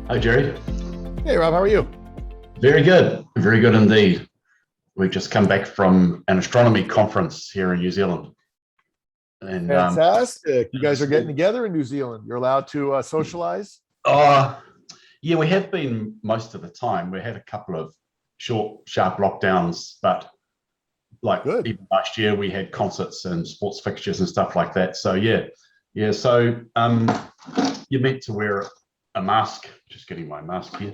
Hi, Jerry. Hey Rob, how are you? Very good indeed. We've just come back from an astronomy conference here in New Zealand, and Fantastic. You it guys are was, getting together in New Zealand. You're allowed to socialize. uh, yeah, we have been most of the time. We had a couple of short, sharp lockdowns, but like Good. even last year, we had concerts and sports fixtures and stuff like that. So yeah. So you're meant to wear a mask. Just getting my mask here.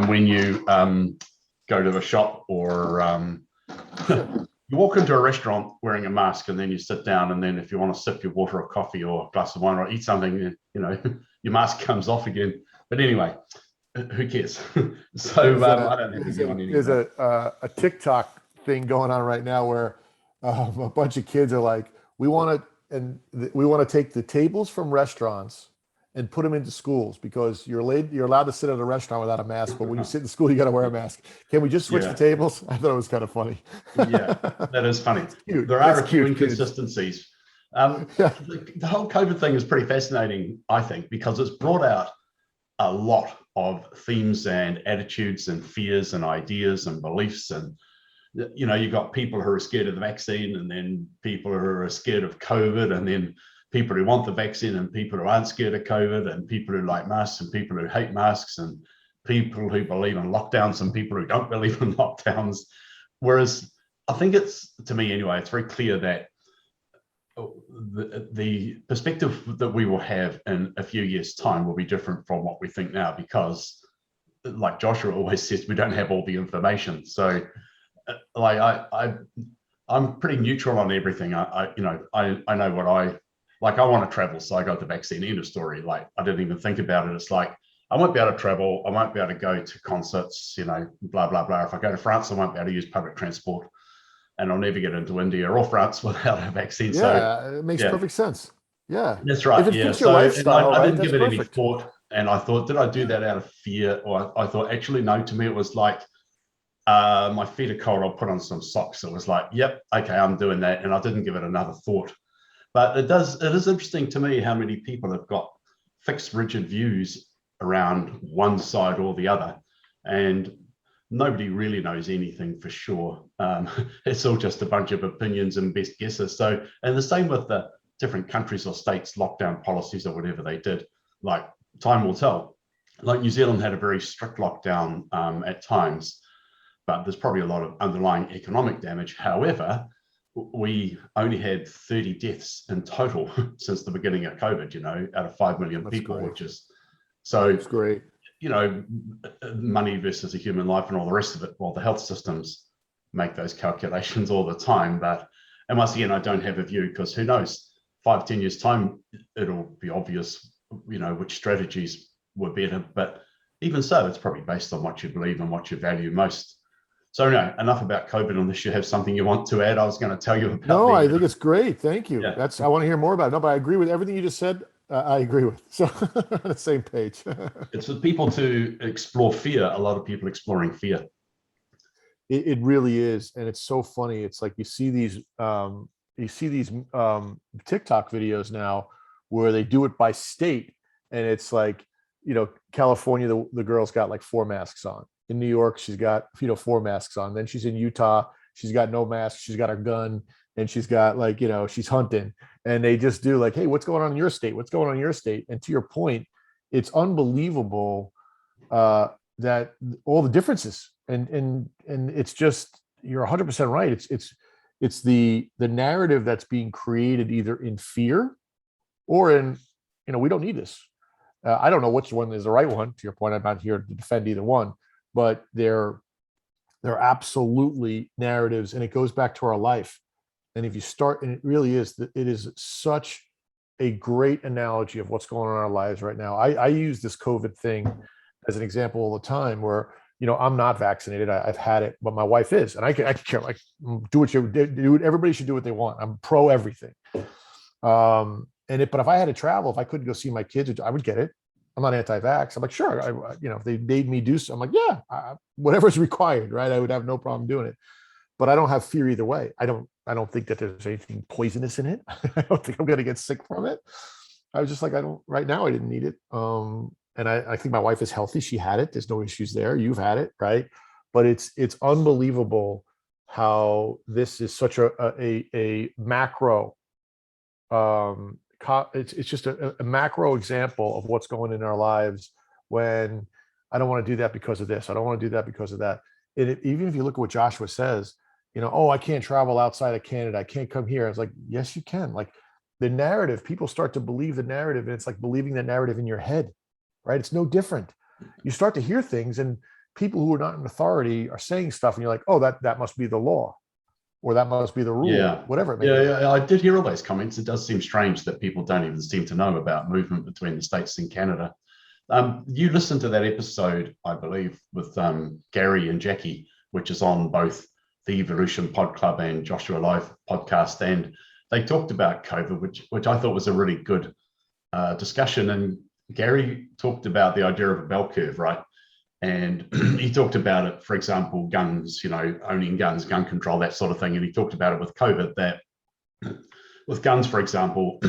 When you go to a shop or Sure. you walk into a restaurant wearing a mask and then you sit down and then if you want to sip your water or coffee or a glass of wine or eat something, your mask comes off again. But anyway, who cares? So There's I a don't have to there's do a on any of there's that. a TikTok thing going on right now where a bunch of kids are like, we want to take the tables from restaurants and put them into schools because you're allowed to sit at a restaurant without a mask, but when you sit in school, you got to wear a mask. Can we just switch the Yeah, tables? I thought it was kind of funny. yeah, that is funny. It's cute. There are It's a few cute, kids. inconsistencies. Yeah, The whole COVID thing is pretty fascinating, I think, because it's brought out a lot of themes and attitudes and fears and ideas and beliefs. And you got people who are scared of the vaccine, and then people who are scared of COVID, and then people who want the vaccine, and people who aren't scared of COVID, and people who like masks, and people who hate masks, and people who believe in lockdowns, and people who don't believe in lockdowns. Whereas I think it's, to me anyway, it's very clear that the perspective that we will have in a few years' time will be different from what we think now, because like Joshua always says, we don't have all the information. So like I'm pretty neutral on everything. I know what I like. I want to travel, so I got the vaccine. End of story. Like I didn't even think about it. It's like I won't be able to travel. I won't be able to go to concerts. Blah blah blah. If I go to France, I won't be able to use public transport, and I'll never get into India or France without a vaccine. So yeah, it makes yeah, perfect sense. Yeah. that's If right. it Yeah. fits your So and lifestyle, I right? didn't That's give it any perfect. thought, and I thought, did I do that out of fear, or I thought actually no. To me, it was like my feet are cold. I'll put on some socks. It was like, yep, okay, I'm doing that, and I didn't give it another thought. But it is interesting to me how many people have got fixed, rigid views around one side or the other, and nobody really knows anything for sure. It's all just a bunch of opinions and best guesses. So, and the same with the different countries or states' lockdown policies or whatever they did. Like time will tell. Like New Zealand had a very strict lockdown at times, but there's probably a lot of underlying economic damage. However, we only had 30 deaths in total since the beginning of COVID, out of 5 million That's people, great. which is so, That's great. you know, money versus a human life and all the rest of it. Well, the health systems make those calculations all the time. But, and once again, I don't have a view because who knows, 5, 10 years' time, it'll be obvious, which strategies were better. But even so, it's probably based on what you believe and what you value most. So no, enough about COVID unless you have something you want to add. I was going to tell you about No, I the think it's great. Thank you. yeah. I want to hear more about it. No, but I agree with everything you just said. I agree with. So on the same page. It's for people to explore fear. A lot of people exploring fear. It really is, and it's so funny. It's like you see these TikTok videos now where they do it by state, and it's like California, the girl's got like four masks on. In New York, she's got four masks on. Then she's in Utah, she's got no mask. She's got her gun, and she's got like she's hunting, and they just do like, hey, what's going on in your state? What's going on in your state? And to your point, it's unbelievable uh, that all the differences and it's just you're 100% right. It's the narrative that's being created either in fear or in we don't need this. I don't know which one is the right one. To your point, I'm not here to defend either one, but they're absolutely narratives, and it goes back to our life. And if you start, and it really is, it is such a great analogy of what's going on in our lives right now. I use this COVID thing as an example all the time where, I'm not vaccinated. I've had it, but my wife is, and I can care, like, do what you do. Everybody should do what they want. I'm pro everything. But if I had to travel, if I couldn't go see my kids, I would get it. I'm not anti-vax. I'm like, sure. If they made me do so, I'm like, yeah, whatever's required, right? I would have no problem doing it. But I don't have fear either way. I don't think that there's anything poisonous in it. I don't think I'm going to get sick from it. I was just like, I don't, right now, I didn't need it. and I think my wife is healthy. She had it. There's no issues there. You've had it, right? But it's unbelievable how this is such a macro. It's just a macro example of what's going in our lives when I don't want to do that because of this. I don't want to do that because of that. Even if you look at what Joshua says, oh, I can't travel outside of Canada. I can't come here. It's like, yes, you can. Like the narrative, people start to believe the narrative, and it's like believing the narrative in your head, right? It's no different. You start to hear things, and people who are not in authority are saying stuff, and you're like, oh, that must be the law, or that must be the rule, whatever it may be. Yeah, I did hear all those comments. It does seem strange that people don't even seem to know about movement between the States and Canada. You listened to that episode, I believe, with Gary and Jackie, which is on both the Evolution Pod Club and Joshua Live podcast, and they talked about COVID, which I thought was a really good discussion. And Gary talked about the idea of a bell curve, right? And he talked about it, for example, guns, owning guns, gun control, that sort of thing. And he talked about it with COVID, that with guns, for example,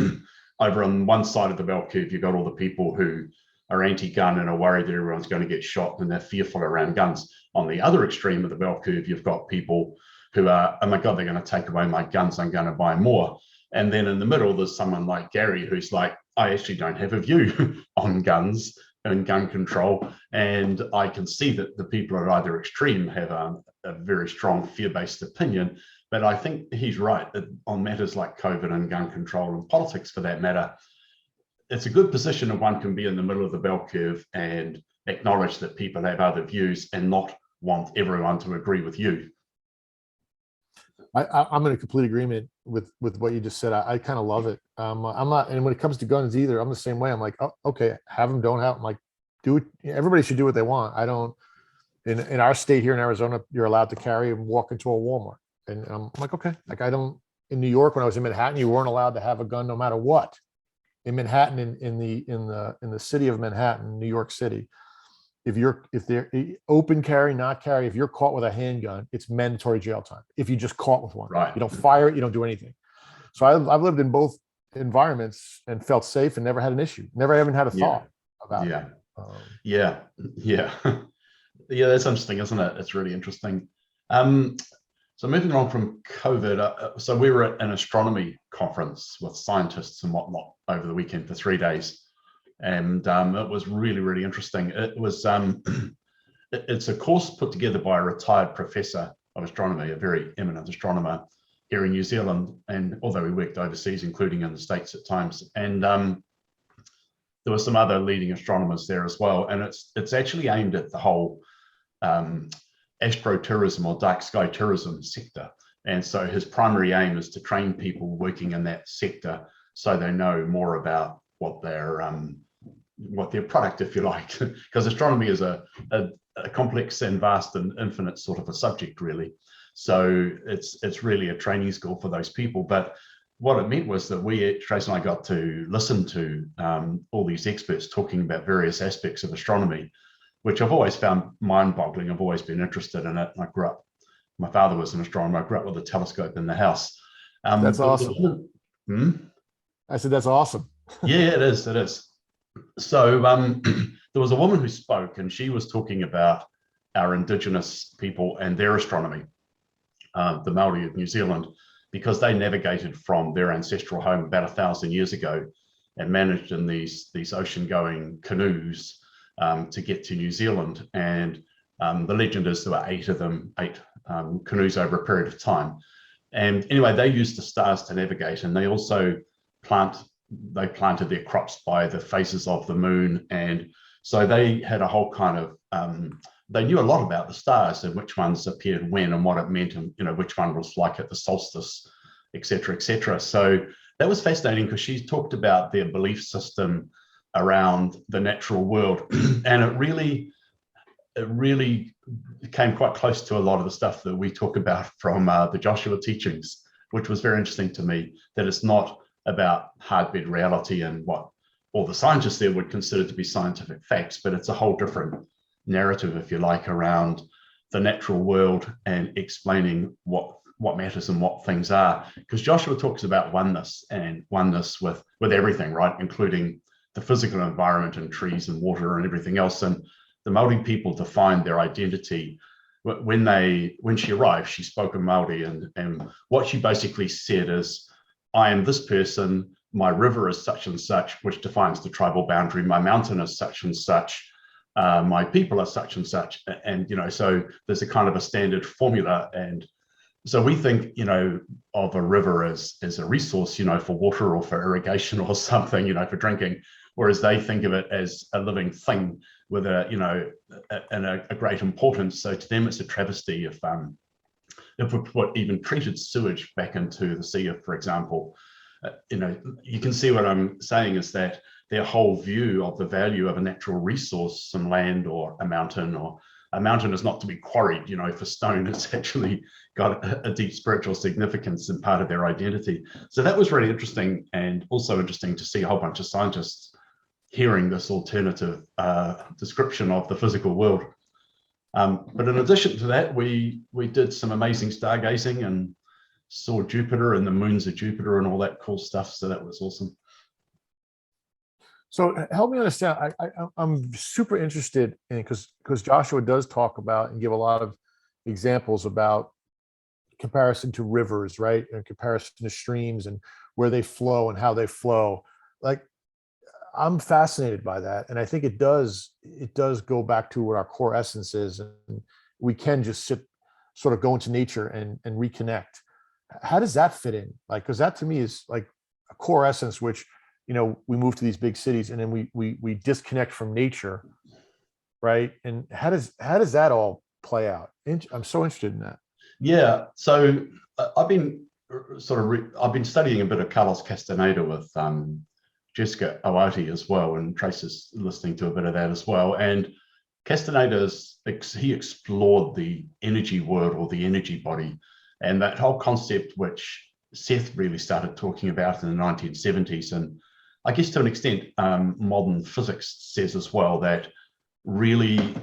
over on one side of the bell curve, you've got all the people who are anti-gun and are worried that everyone's going to get shot, and they're fearful around guns. On the other extreme of the bell curve, you've got people who are, oh my God, they're going to take away my guns, I'm going to buy more. And then in the middle, there's someone like Gary who's like, I actually don't have a view on guns and gun control. And I can see that the people at either extreme have a very strong fear-based opinion. But I think he's right that on matters like COVID and gun control and politics, for that matter, it's a good position if one can be in the middle of the bell curve and acknowledge that people have other views and not want everyone to agree with you. I'm in a complete agreement with what you just said. I kind of love it. I'm not, and when it comes to guns either, I'm the same way. I'm like, oh, okay, have them, don't have them. Like, do it. Everybody should do what they want. I don't. In our state here in Arizona, you're allowed to carry and walk into a Walmart, and I'm like, okay. Like I don't. In New York, when I was in Manhattan, you weren't allowed to have a gun no matter what. In Manhattan, in the city of Manhattan, New York City, if they're open carry, not carry, if you're caught with a handgun, it's mandatory jail time. If you just caught with one, right? You don't fire it, you don't do anything. So I've lived in both environments and felt safe and never had an issue. Never even had a thought about it. Yeah. That's interesting, isn't it? It's really interesting. So moving on from COVID, so we were at an astronomy conference with scientists and whatnot over the weekend for 3 days. And it was really, really interesting. It was it's a course put together by a retired professor of astronomy, a very eminent astronomer here in New Zealand, and although he worked overseas, including in the States at times. And there were some other leading astronomers there as well. And it's actually aimed at the whole astrotourism or dark sky tourism sector. And so his primary aim is to train people working in that sector so they know more about what their product, if you like, because astronomy is a complex and vast and infinite sort of a subject, really. So it's really a training school for those people. But what it meant was that Trace and I got to listen to all these experts talking about various aspects of astronomy, which I've always found mind-boggling. I've always been interested in it. I grew up, my father was an astronomer. I grew up with a telescope in the house. That's awesome. I said, that's awesome. Yeah, it is. So there was a woman who spoke, and she was talking about our Indigenous people and their astronomy, the Maori of New Zealand, because they navigated from their ancestral home about 1,000 years ago and managed in these ocean-going canoes to get to New Zealand. And the legend is there were 8 of them, 8 canoes over a period of time. And anyway, they used the stars to navigate, and they also planted their crops by the phases of the moon. And so they had a whole kind of, they knew a lot about the stars and which ones appeared when and what it meant, and which one was like at the solstice, et cetera, et cetera. So that was fascinating because she talked about their belief system around the natural world. And it really came quite close to a lot of the stuff that we talk about from the Joshua teachings, which was very interesting to me, that it's not about hard-bid reality and what all the scientists there would consider to be scientific facts, but it's a whole different narrative, if you like, around the natural world and explaining what matters and what things are. Because Joshua talks about oneness, and oneness with everything, right? Including the physical environment and trees and water and everything else. And the Māori people defined their identity when she arrived. She spoke in Māori, and what she basically said is, I am this person, my river is such and such, which defines the tribal boundary, my mountain is such and such, my people are such and such. And, so there's a kind of a standard formula. And so we think, of a river as a resource, for water or for irrigation or something, for drinking, whereas they think of it as a living thing with a great importance. So to them, it's a travesty if we put even treated sewage back into the sea, for example. You can see what I'm saying is that their whole view of the value of a natural resource, some land or a mountain is not to be quarried, for stone. It's actually got a deep spiritual significance and part of their identity. So that was really interesting, and also interesting to see a whole bunch of scientists hearing this alternative description of the physical world. But in addition to that, we did some amazing stargazing and saw Jupiter and the moons of Jupiter and all that cool stuff. So that was awesome. So help me understand. I'm super interested in, because Joshua does talk about and give a lot of examples about comparison to rivers, right? And comparison to streams and where they flow and how they flow. Like, I'm fascinated by that. And I think it does go back to what our core essence is. And we can just sort of go into nature and reconnect. How does that fit in? Like, because that to me is like a core essence, which, we move to these big cities and then we disconnect from nature, right? And how does that all play out? I'm so interested in that. Yeah. So I've been studying a bit of Carlos Castaneda with Jessica Oati as well, and Trace is listening to a bit of that as well. And Castaneda, he explored the energy world or the energy body, and that whole concept which Seth really started talking about in the 1970s. And I guess to an extent, modern physics says as well that really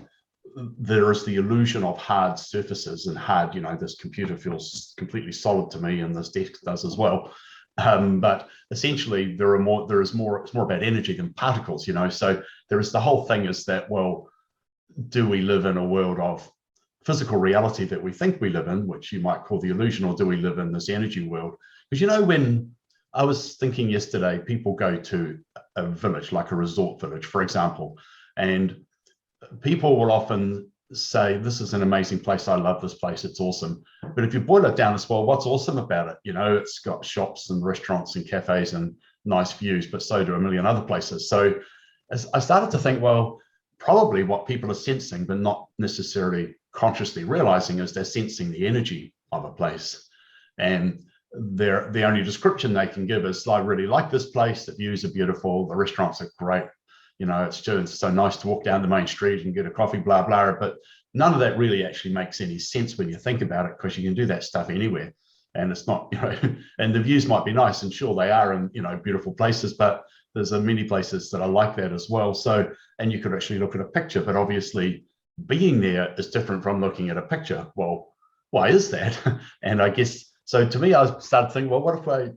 there is the illusion of hard surfaces and hard, this computer feels completely solid to me, and this desk does as well. But essentially it's more about energy than particles, so there is the whole thing is that, well, do we live in a world of physical reality that we think we live in, which you might call the illusion, or do we live in this energy world? Because when I was thinking yesterday, people go to a village, like a resort village, for example, and people will often say, this is an amazing place, I love this place, it's awesome. But if you boil it down as well, what's awesome about it? It's got shops and restaurants and cafes and nice views, but so do a million other places. So as I started to think, well, probably what people are sensing, but not necessarily consciously realizing, is they're sensing the energy of a place. And the only description they can give is, I really like this place, the views are beautiful, the restaurants are great, it's so nice to walk down the main street and get a coffee, blah, blah. But none of that really actually makes any sense when you think about it, because you can do that stuff anywhere. And it's not, and the views might be nice, and sure they are in, beautiful places, but there's many places that are like that as well. So, and you could actually look at a picture, but obviously being there is different from looking at a picture. Well, why is that? And I guess, so to me, I started thinking, well, what if I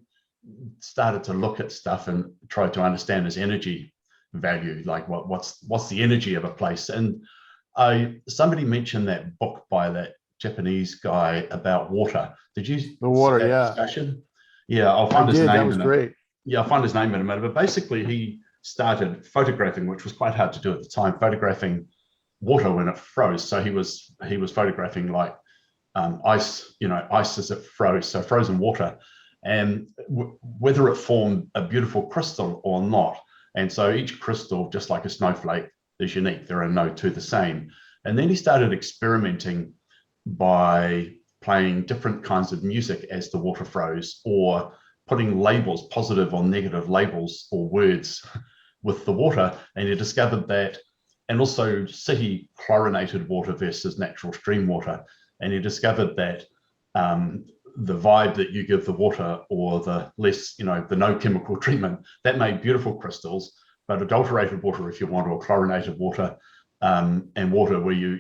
started to look at stuff and try to understand its energy value, like what's the energy of a place? And somebody mentioned that book by that Japanese guy about water. Did you? The water, yeah. Discussion? Yeah, I'll find his name. That was great. Yeah, I'll find his name in a minute. But basically, he started photographing, which was quite hard to do at the time, photographing water when it froze. So he was photographing like ice, ice as it froze, so frozen water, and whether it formed a beautiful crystal or not. And so each crystal, just like a snowflake, is unique. There are no two the same. And then he started experimenting by playing different kinds of music as the water froze, or putting labels, positive or negative labels or words with the water. And he discovered that, and also city chlorinated water versus natural stream water. And he discovered that the vibe that you give the water, or the less, the no chemical treatment, that made beautiful crystals. But adulterated water, if you want, or chlorinated water, and water where you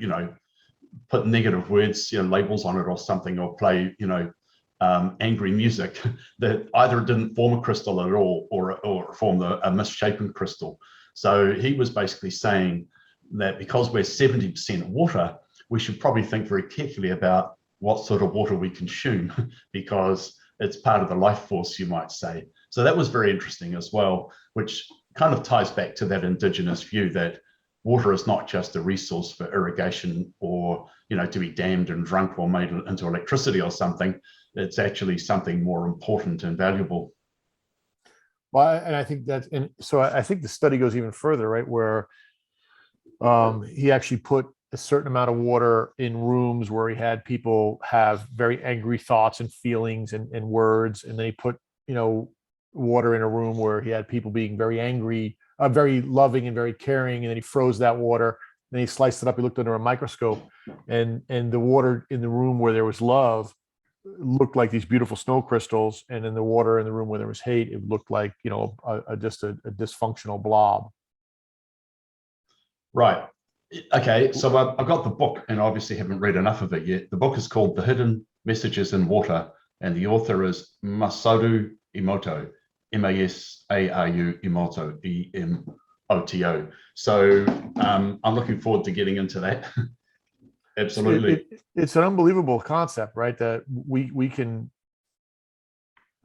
put negative words, labels on it or something, or play, angry music, that either it didn't form a crystal at all or formed a misshapen crystal. So he was basically saying that because we're 70% water, we should probably think very carefully about what sort of water we consume, because it's part of the life force, you might say. So that was very interesting as well, which kind of ties back to that indigenous view that water is not just a resource for irrigation or, to be dammed and drunk or made into electricity or something. It's actually something more important and valuable. Well, and I think that, and so I think the study goes even further, right? Where he actually put a certain amount of water in rooms where he had people have very angry thoughts and feelings and words, and then he put water in a room where he had people being very angry, very loving and very caring, and then he froze that water. Then he sliced it up. He looked under a microscope, and the water in the room where there was love looked like these beautiful snow crystals, and in the water in the room where there was hate, it looked like just a dysfunctional blob. Right. Okay, so I've got the book, and obviously haven't read enough of it yet. The book is called The Hidden Messages in Water, and the author is Masaru Emoto, Masaru Emoto, Emoto. So I'm looking forward to getting into that. Absolutely. It's an unbelievable concept, right? That we can,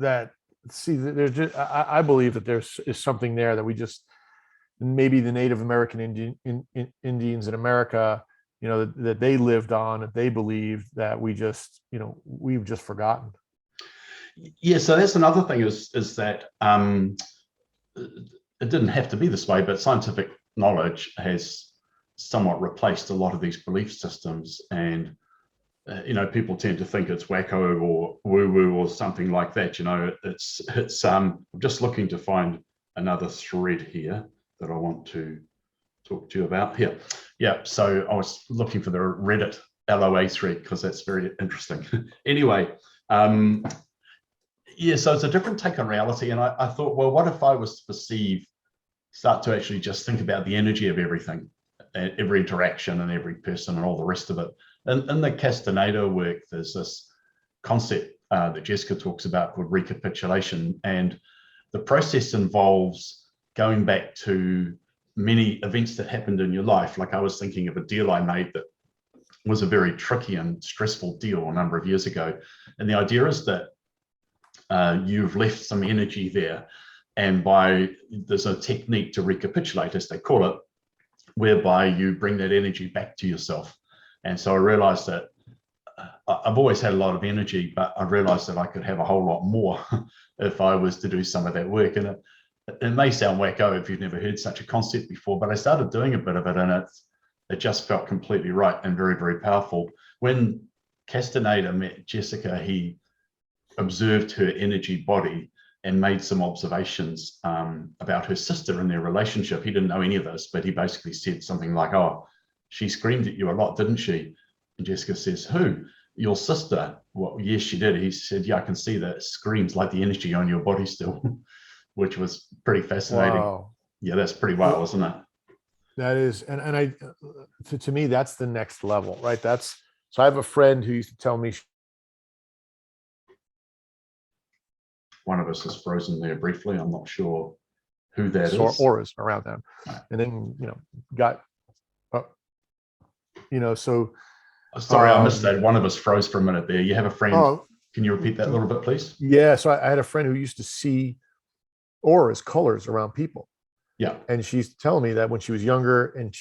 that see, there's just, I believe that there's is something there that we just, maybe the Native American Indians in America, that they lived on, that they believed, that we've just forgotten. Yeah, so that's another thing is that it didn't have to be this way, but scientific knowledge has somewhat replaced a lot of these belief systems, and people tend to think it's wacko or woo-woo or something like that. It's I'm just looking to find another thread here that I want to talk to you about here. Yeah, so I was looking for the Reddit LOA thread because that's very interesting. Anyway, yeah, so it's a different take on reality. And I thought, well, what if I was to start to actually just think about the energy of everything, every interaction and every person and all the rest of it. And in the Castaneda work, there's this concept that Jessica talks about called recapitulation. And the process involves going back to many events that happened in your life. Like I was thinking of a deal I made that was a very tricky and stressful deal a number of years ago. And the idea is that you've left some energy there. And there's a technique to recapitulate, as they call it, whereby you bring that energy back to yourself. And so I realized that I've always had a lot of energy, but I realized that I could have a whole lot more if I was to do some of that work. And it may sound wacko if you've never heard such a concept before, but I started doing a bit of it, and it just felt completely right and very, very powerful. When Castaneda met Jessica, he observed her energy body and made some observations about her sister and their relationship. He didn't know any of this, but he basically said something like, "Oh, she screamed at you a lot, didn't she?" And Jessica says, "Who? Your sister?" "Well, yes, she did." He said, "Yeah, I can see that screams like the energy on your body still," which was pretty fascinating. Wow. Yeah, that's pretty wild, isn't it? That is, and I, to me, that's the next level, right? So I have a friend who used to tell me. One of us is frozen there briefly. I'm not sure who that saw is. auras around them, Right. and then got, so. Sorry, I missed that. One of us froze for a minute there. You have a friend. Oh, can you repeat that a little bit, please? Yeah. So I had a friend who used to see auras, colors around people. Yeah. And she's telling me that when she was younger, and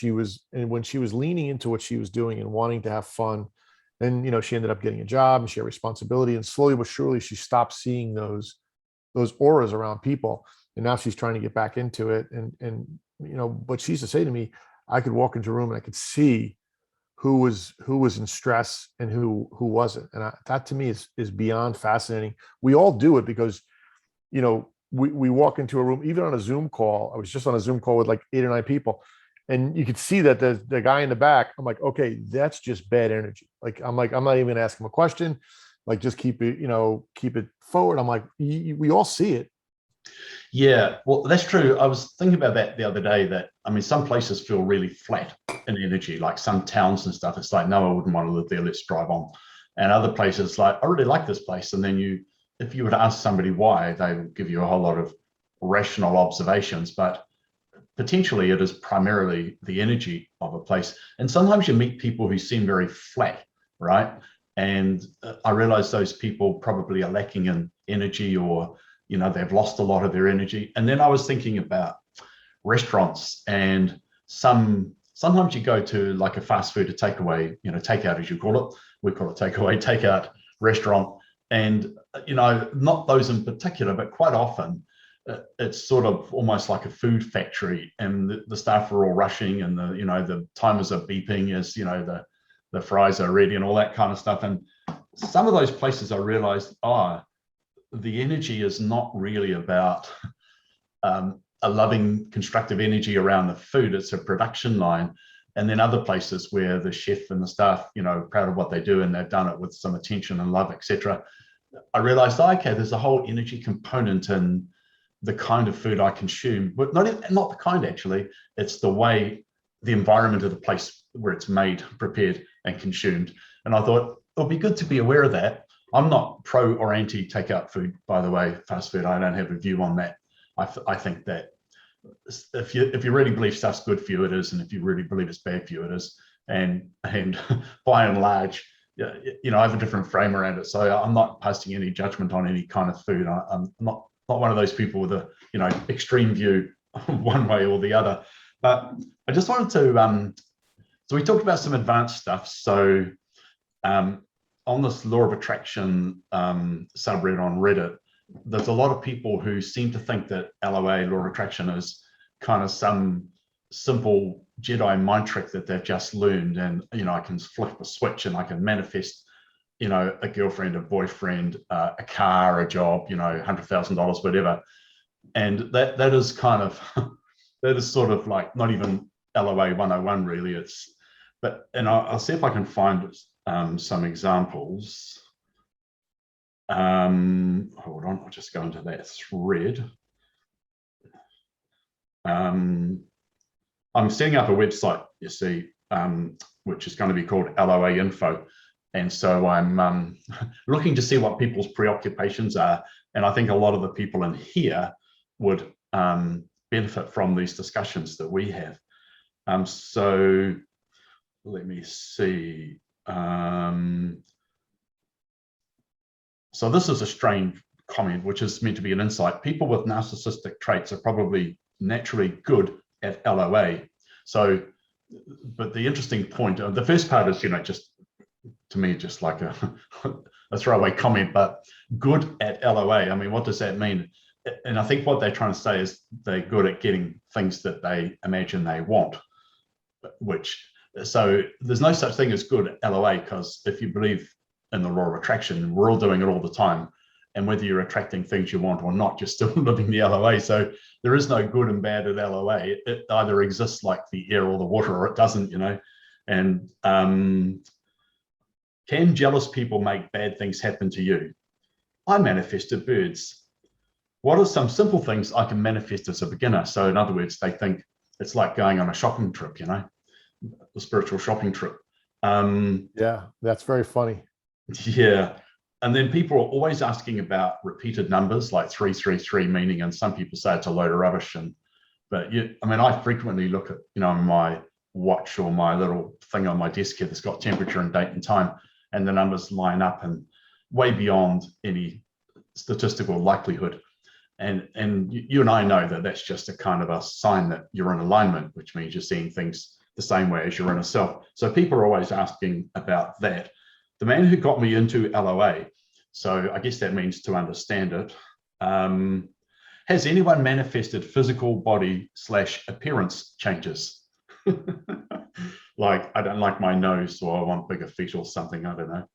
when she was leaning into what she was doing and wanting to have fun, and she ended up getting a job and she had responsibility, and slowly but surely she stopped seeing those auras around people, and now she's trying to get back into it. And but she used to say to me, I could walk into a room and I could see who was in stress and who wasn't. And that to me is beyond fascinating. We all do it because we walk into a room, even on a Zoom call. I was just on a Zoom call with like 8 or 9 people, and you could see that the guy in the back, I'm like, okay, that's just bad energy. Like, I'm not even gonna ask him a question. Like, just keep it forward. I'm like, we all see it. Yeah, well, that's true. I was thinking about that the other day, that, I mean, some places feel really flat in energy, like some towns and stuff. It's like, no, I wouldn't want to live there. Let's drive on. And other places like, I really like this place. And then if you were to ask somebody why, they will give you a whole lot of rational observations, but potentially it is primarily the energy of a place. And sometimes you meet people who seem very flat, right? And I realize those people probably are lacking in energy, or, they've lost a lot of their energy. And then I was thinking about restaurants, and sometimes you go to like a fast food, a takeaway, takeout as you call it. We call it takeaway, takeout restaurant. And, not those in particular, but quite often it's sort of almost like a food factory, and the staff are all rushing, and the timers are beeping as, the fries are ready and all that kind of stuff. And some of those places I realized, the energy is not really about a loving, constructive energy around the food. It's a production line. And then other places where the chef and the staff, are proud of what they do, and they've done it with some attention and love, etc. I realized, okay, there's a whole energy component in the kind of food I consume, but not the kind, actually. It's the way, the environment of the place where it's made, prepared, and consumed. And I thought it'll be good to be aware of that. I'm not pro or anti takeout food, by the way, fast food. I don't have a view on that. I think that if you really believe stuff's good for you, it is, and if you really believe it's bad for you, it is. And by and large, I have a different frame around it, so I'm not passing any judgment on any kind of food. I'm not one of those people with a extreme view one way or the other. But I just wanted to so we talked about some advanced stuff. So on this law of attraction subreddit on Reddit, there's a lot of people who seem to think that LOA, law of attraction, is kind of some simple Jedi mind trick that they've just learned, and I can flip a switch and I can manifest a girlfriend, a boyfriend, a car, a job, $100,000, whatever. And that is kind of that is sort of like not even LOA 101 really. And I'll see if I can find some examples. Hold on, I'll just go into that thread. I'm setting up a website, you see, which is going to be called LOA Info. And so I'm looking to see what people's preoccupations are. And I think a lot of the people in here would benefit from these discussions that we have. So let me see. So this is a strange comment, which is meant to be an insight. People with narcissistic traits are probably naturally good at LOA. So, but the interesting point, the first part is, just to me, just like a throwaway comment, but good at LOA. I mean, what does that mean? And I think what they're trying to say is they're good at getting things that they imagine they want, so there's no such thing as good at LOA, because if you believe in the law of attraction, we're all doing it all the time. And whether you're attracting things you want or not, you're still living the LOA. So there is no good and bad at LOA. It either exists like the air or the water, or it doesn't, And can jealous people make bad things happen to you? I manifested birds. What are some simple things I can manifest as a beginner? So in other words, they think it's like going on a shopping trip, a spiritual shopping trip. Yeah, that's very funny. Yeah. And then people are always asking about repeated numbers like 333, meaning, and some people say it's a load of rubbish. But I frequently look at, my watch or my little thing on my desk here that's got temperature and date and time, and the numbers line up and way beyond any statistical likelihood. And you and I know that that's just a kind of a sign that you're in alignment, which means you're seeing things the same way as your inner self. So people are always asking about that. The man who got me into LOA, so I guess that means to understand it, has anyone manifested physical body / appearance changes? Like, I don't like my nose, or I want bigger feet or something, I don't know.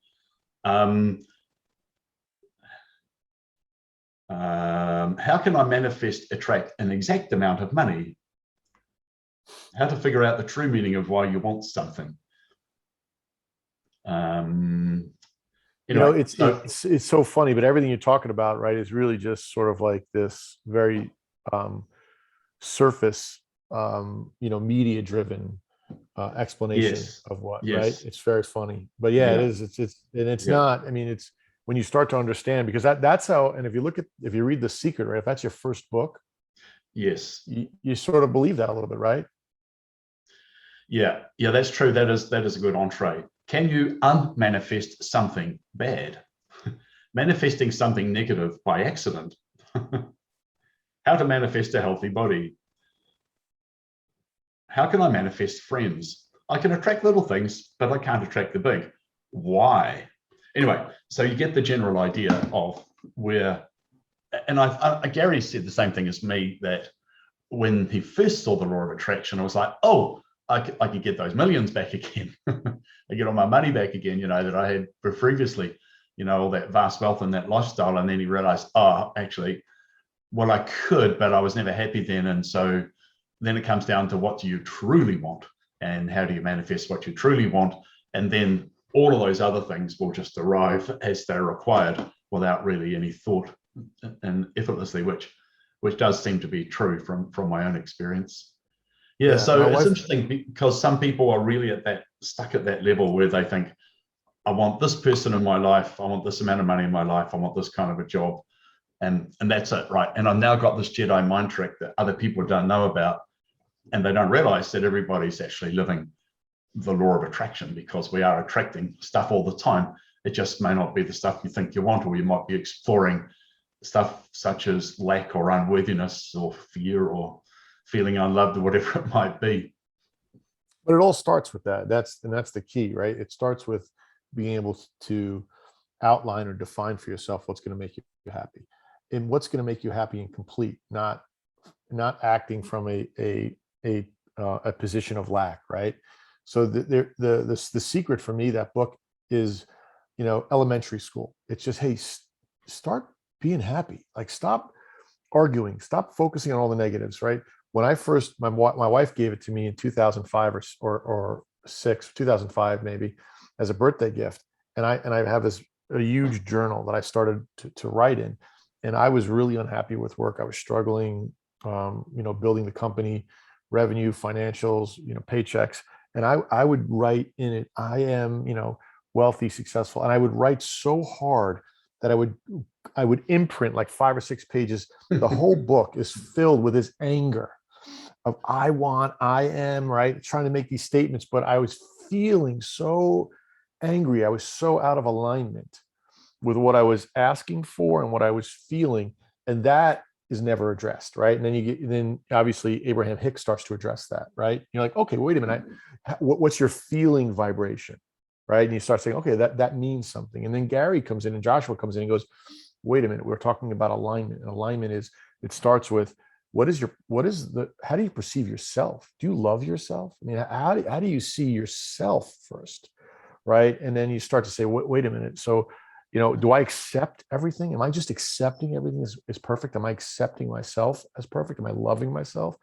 How can I attract an exact amount of money? How to figure out the true meaning of why you want something. It's so funny, but everything you're talking about, right, is really just sort of like this very surface, media driven explanation Yes. of what, right? Yes. It's very funny, but yeah, it Yeah. is. And it's Yeah. not. I mean, it's when you start to understand, because that's how. And if you read The Secret, right? If that's your first book, Yes. you sort of believe that a little bit, right? Yeah. Yeah. That's true. That is a good entree. Can you unmanifest something bad? Manifesting something negative by accident. How to manifest a healthy body. How can I manifest friends? I can attract little things, but I can't attract the big. Why? Anyway, so you get the general idea of where, and Gary said the same thing as me, that when he first saw the law of attraction, I was like, oh, I could get those millions back again. I get all my money back again, that I had previously, all that vast wealth and that lifestyle. And then he realized, oh, actually, well, I could, but I was never happy then. And so then it comes down to, what do you truly want? And how do you manifest what you truly want? And then all of those other things will just arrive as they're required without really any thought, and effortlessly, which does seem to be true from my own experience. Yeah, Yeah, so my it's wife. interesting because some people are really stuck at that level where they think, I want this person in my life, I want this amount of money in my life, I want this kind of a job, and that's it, right? And I've now got this Jedi mind trick that other people don't know about, and they don't realize that everybody's actually living the law of attraction, because we are attracting stuff all the time. It just may not be the stuff you think you want, or you might be exploring stuff such as lack or unworthiness or fear or feeling unloved or whatever it might be. But it all starts with that. That's the key, right? It starts with being able to outline or define for yourself what's going to make you happy, and what's going to make you happy and complete, not acting from a position of lack, right? So the secret for me, that book, is, elementary school. It's just, hey, start being happy. Like, stop arguing, stop focusing on all the negatives, right? When I first, my wife gave it to me in 2005 or 6, 2005 maybe, as a birthday gift, and I have a huge journal that I started to write in, and I was really unhappy with work. I was struggling, building the company, revenue, financials, paychecks, and I would write in it, I am, wealthy, successful, and I would write so hard that I would imprint like 5 or 6 pages. The whole book is filled with his anger of I am, right, trying to make these statements, but I was feeling so angry. I was so out of alignment with what I was asking for and what I was feeling, and that is never addressed, right? And then obviously Abraham Hicks starts to address that, right? You're like, okay, wait a minute, what's your feeling vibration, right? And you start saying, okay, that means something. And then Gary comes in and Joshua comes in and goes, wait a minute, we're talking about alignment. And alignment it starts with, how do you perceive yourself? Do you love yourself? I mean, how do you see yourself first, right? And then you start to say, wait a minute. So, do I accept everything? Am I just accepting everything is perfect? Am I accepting myself as perfect? Am I loving myself?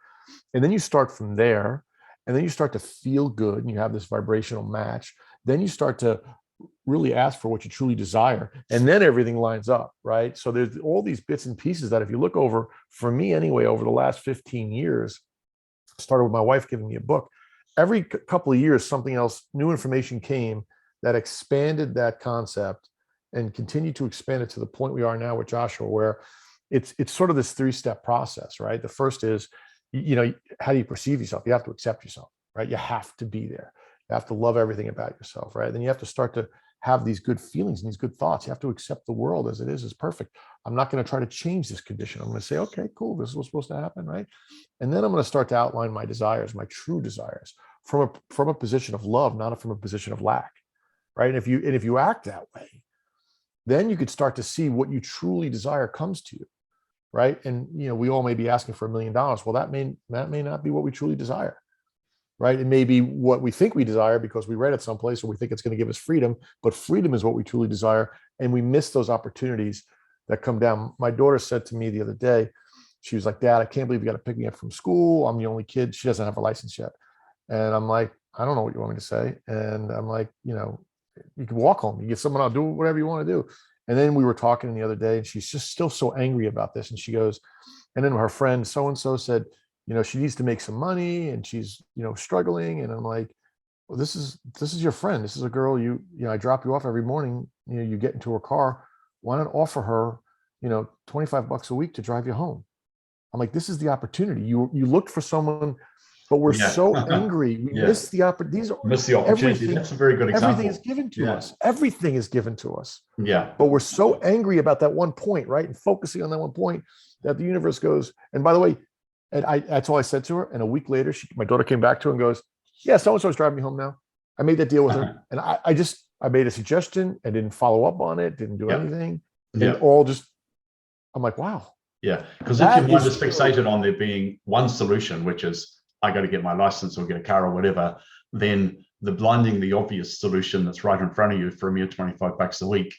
And then you start from there, and then you start to feel good, and you have this vibrational match. Then you start to really ask for what you truly desire, and then everything lines up, right? So there's all these bits and pieces that, if you look over, for me anyway, over the last 15 years, started with my wife giving me a book. Every couple of years, something else, new information came that expanded that concept and continued to expand it to the point we are now with Joshua, where it's sort of this 3-step process, right? The first is, how do you perceive yourself? You have to accept yourself, right? You have to be there. You have to love everything about yourself, right? Then you have to start to have these good feelings and these good thoughts. You have to accept the world as it is perfect. I'm not going to try to change this condition. I'm going to say, okay, cool, this is what's supposed to happen, right? And then I'm going to start to outline my desires, my true desires, from a position of love, not from a position of lack, right? And if you act that way, then you could start to see what you truly desire comes to you, right? And we all may be asking for $1 million. Well, that may not be what we truly desire, right? It may be what we think we desire because we read it someplace, or we think it's going to give us freedom, but freedom is what we truly desire, and we miss those opportunities that come down. My daughter said to me the other day, she was like, Dad, I can't believe you got to pick me up from school. I'm the only kid. She doesn't have a license yet. And I'm like, I don't know what you want me to say. And I'm like, you can walk home, you get someone, I'll do whatever you want to do. And then we were talking the other day, and she's just still so angry about this. And she goes, and then her friend so-and-so said, she needs to make some money, and she's, struggling. And I'm like, well, this is your friend. This is a girl I drop you off every morning. You get into her car. Why not offer her, $25 a week to drive you home? I'm like, this is the opportunity. You looked for someone, but we're Yeah. so angry. We Yeah. miss the opportunity. These are Miss the opportunity. everything. That's a very good example. Everything is given to Yeah. us. Everything is given to us. Yeah. But we're so angry about that one point, right? And focusing on that one point that the universe goes. And by the way, that's all I said to her. And a week later, my daughter came back to her and goes, yeah, so-and-so is driving me home now. I made that deal with her. And I made a suggestion and didn't follow up on it, didn't do anything. And I'm like, wow. Yeah. Because if your mind is fixated on there being one solution, which is I got to get my license or get a car or whatever, then the blindingly obvious solution that's right in front of you for a mere $25 a week,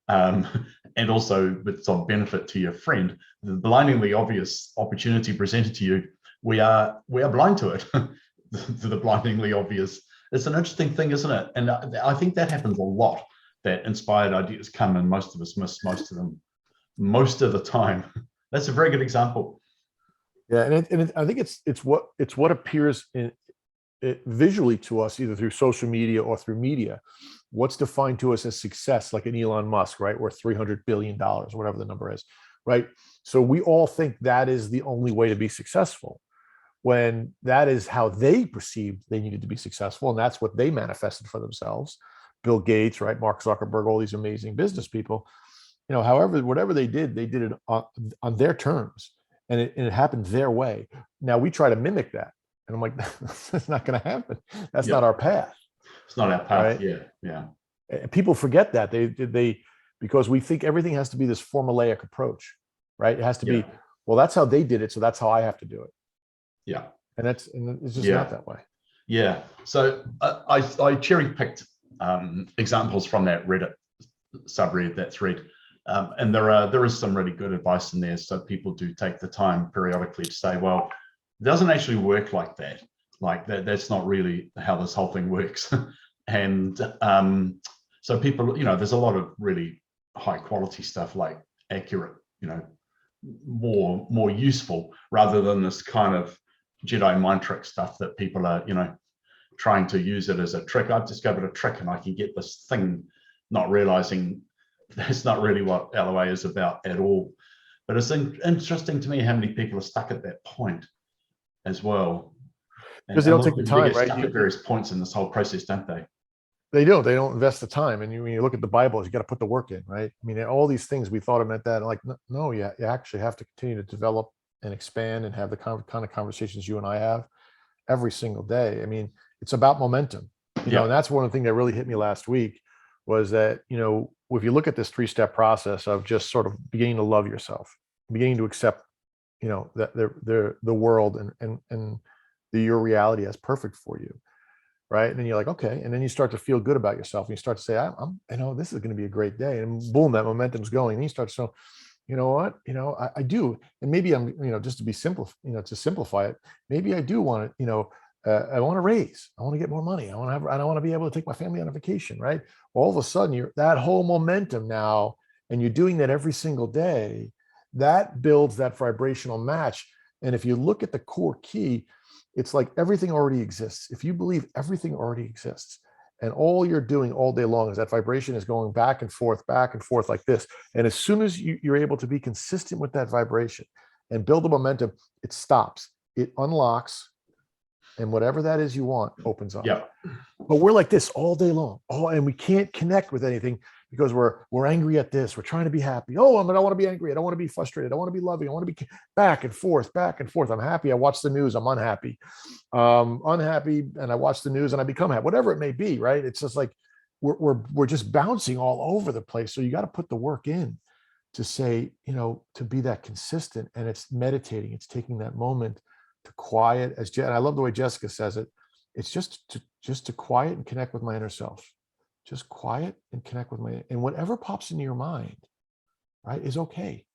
and also with some benefit to your friend, the blindingly obvious opportunity presented to you, we are blind to it. To the blindingly obvious. It's an interesting thing, isn't it? And I think that happens a lot, that inspired ideas come and most of us miss most of them most of the time. That's a very good example. Yeah, and I think it's what appears visually to us, either through social media or through media. What's defined to us as success, like an Elon Musk, right? Or $300 billion, whatever the number is, right? So we all think that is the only way to be successful, when that is how they perceived they needed to be successful. And that's what they manifested for themselves. Bill Gates, right? Mark Zuckerberg, all these amazing business people, however, whatever they did it on their terms. And it happened their way. Now we try to mimic that. And I'm like, that's not going to happen. That's not our path. It's not our path. Right? Yeah. And people forget that because we think everything has to be this formulaic approach, right? It has to be, well, that's how they did it, so that's how I have to do it. Yeah. And it's just not that way. Yeah. So I cherry picked examples from that Reddit subreddit, that thread. And there is some really good advice in there. So people do take the time periodically to say, well, it doesn't actually work like that. Like that's not really how this whole thing works. And so people, there's a lot of really high quality stuff, like accurate, more useful, rather than this kind of Jedi mind trick stuff that people are, trying to use it as a trick. I've discovered a trick and I can get this thing, not realizing that's not really what LOA is about at all. But it's interesting to me how many people are stuck at that point as well. Because they don't take the time, right? Stuck at various points in this whole process, don't they? They don't invest the time. And when you look at the Bible, you got to put the work in, right? I mean, all these things we thought meant that, like, no, you actually have to continue to develop and expand and have the kind of conversations you and I have every single day. I mean, it's about momentum, and that's one of the things that really hit me last week was that, if you look at this 3-step process of just sort of beginning to love yourself, beginning to accept, that the world and your reality as perfect for you. Right. And then you're like, okay. And then you start to feel good about yourself. And you start to say, this is going to be a great day. And boom, that momentum's going. And you start to say, you know what, I do. And maybe I'm, just to be simple, to simplify it, maybe I do want to, I want to raise, I want to get more money. I want to be able to take my family on a vacation. Right. All of a sudden that whole momentum now, and you're doing that every single day, that builds that vibrational match. And if you look at the core key, it's like everything already exists. If you believe everything already exists, and all you're doing all day long is that vibration is going back and forth like this. And as soon as you're able to be consistent with that vibration and build the momentum, it stops, it unlocks, and whatever that is you want opens up. Yeah. But we're like this all day long. And we can't connect with anything because we're angry at this. We're trying to be happy. I want to be angry. I don't want to be frustrated. I want to be loving. I want to be back and forth. I'm happy. I watch the news. I'm unhappy. Unhappy. And I watch the news and I become happy, whatever it may be. Right. It's just like, we're just bouncing all over the place. So you got to put the work in to say, to be that consistent. And it's meditating. It's taking that moment to quiet, and I love the way Jessica says it. It's just to quiet and connect with my inner self. Just quiet and connect with and whatever pops into your mind, right, is okay.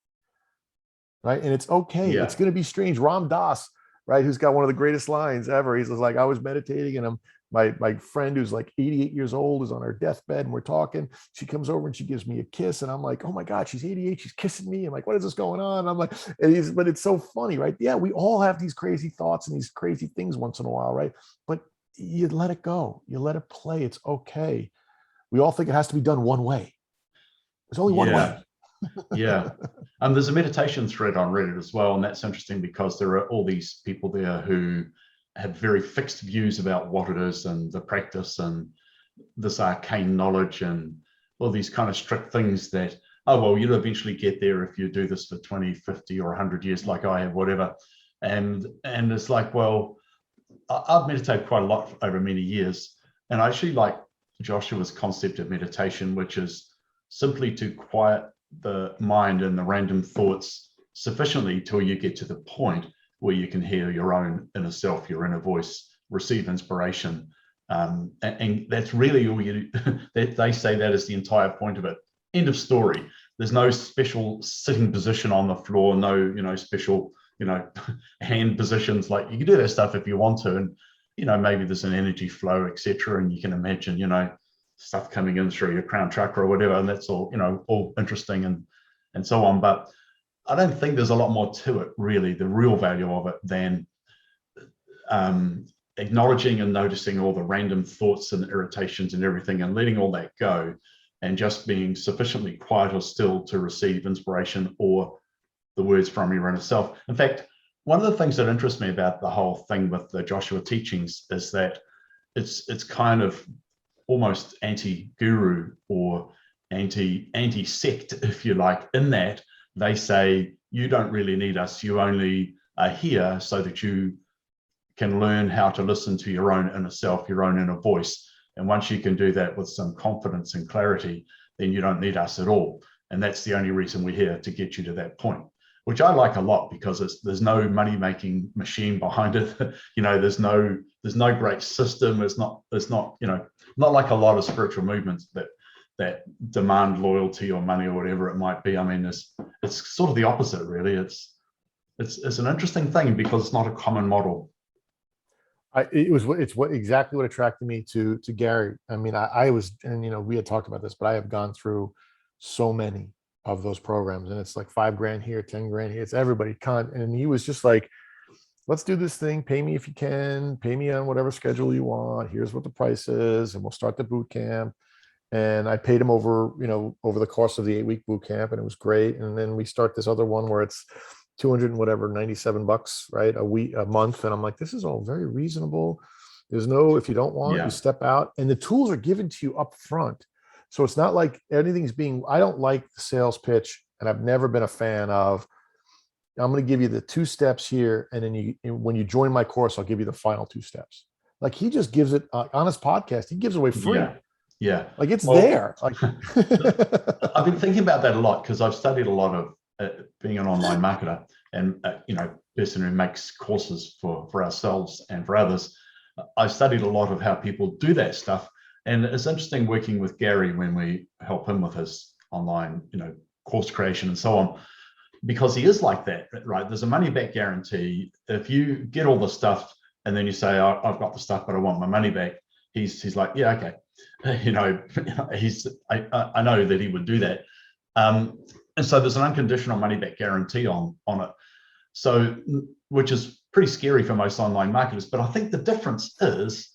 Right. And it's okay. Yeah. It's going to be strange. Ram Dass, right, who's got one of the greatest lines ever. He's like, I was meditating and my friend who's like 88 years old is on her deathbed and we're talking. She comes over and she gives me a kiss and I'm like, oh my God, she's 88. She's kissing me. I'm like, what is this going on? And I'm like, but it's so funny, right? Yeah, we all have these crazy thoughts and these crazy things once in a while, right? But you let it go. You let it play. It's okay. We all think it has to be done one way. There's only one way. Yeah. There's a meditation thread on Reddit as well. And that's interesting because there are all these people there who have very fixed views about what it is and the practice and this arcane knowledge and all these kind of strict things that, oh, well, you'll eventually get there if you do this for 20, 50 or 100 years like I have, whatever. And it's like, well, I've meditated quite a lot over many years. And I actually like Joshua's concept of meditation, which is simply to quiet the mind and the random thoughts sufficiently till you get to the point where you can hear your own inner self, your inner voice, receive inspiration. And that's really all you do. They say that is the entire point of it. End of story. There's no special sitting position on the floor, no, special, hand positions. Like, you can do that stuff if you want to. And, maybe there's an energy flow, etc. And you can imagine, stuff coming in through your crown chakra or whatever. And that's all, all interesting and so on. But I don't think there's a lot more to it, really, the real value of it than acknowledging and noticing all the random thoughts and irritations and everything and letting all that go and just being sufficiently quiet or still to receive inspiration or the words from your inner self. In fact, one of the things that interests me about the whole thing with the Joshua teachings is that it's kind of almost anti-guru or anti-sect, if you like, in that they say, you don't really need us. You only are here so that you can learn how to listen to your own inner self, your own inner voice. And once you can do that with some confidence and clarity, then you don't need us at all. And that's the only reason we're here, to get you to that point, which I like a lot, because there's no money-making machine behind it. There's no great system. It's not not like a lot of spiritual movements that demand loyalty or money or whatever it might be. I mean, it's sort of the opposite, really. It's an interesting thing because it's not a common model. It's exactly what attracted me to Gary. I mean, I was, and we had talked about this, but I have gone through so many of those programs, and it's like $5,000 here, $10,000 here. It's everybody. And he was just like, let's do this thing. Pay me if you can. Pay me on whatever schedule you want. Here's what the price is, and we'll start the boot camp. And I paid him over the course of the 8-week boot camp, and it was great. And then we start this other one where it's $97, right? A month. And I'm like, this is all very reasonable. There's no, if you don't want, you step out, and the tools are given to you up front. So it's not like anything's I don't like the sales pitch, and I've never been a fan of, I'm going to give you the 2 steps here, and then when you join my course, I'll give you the final 2 steps. Like, he just gives it on his podcast. He gives away free. Yeah. Like, it's there. Like, I've been thinking about that a lot, because I've studied a lot of being an online marketer and person who makes courses for ourselves and for others. I studied a lot of how people do that stuff, and it's interesting working with Gary when we help him with his online course creation and so on, because he is like that, right? There's a money back guarantee. If you get all the stuff and then you say, I've got the stuff but I want my money back, he's like, yeah, okay. I know that he would do that. And so there's an unconditional money back guarantee on it. So, which is pretty scary for most online marketers. But I think the difference is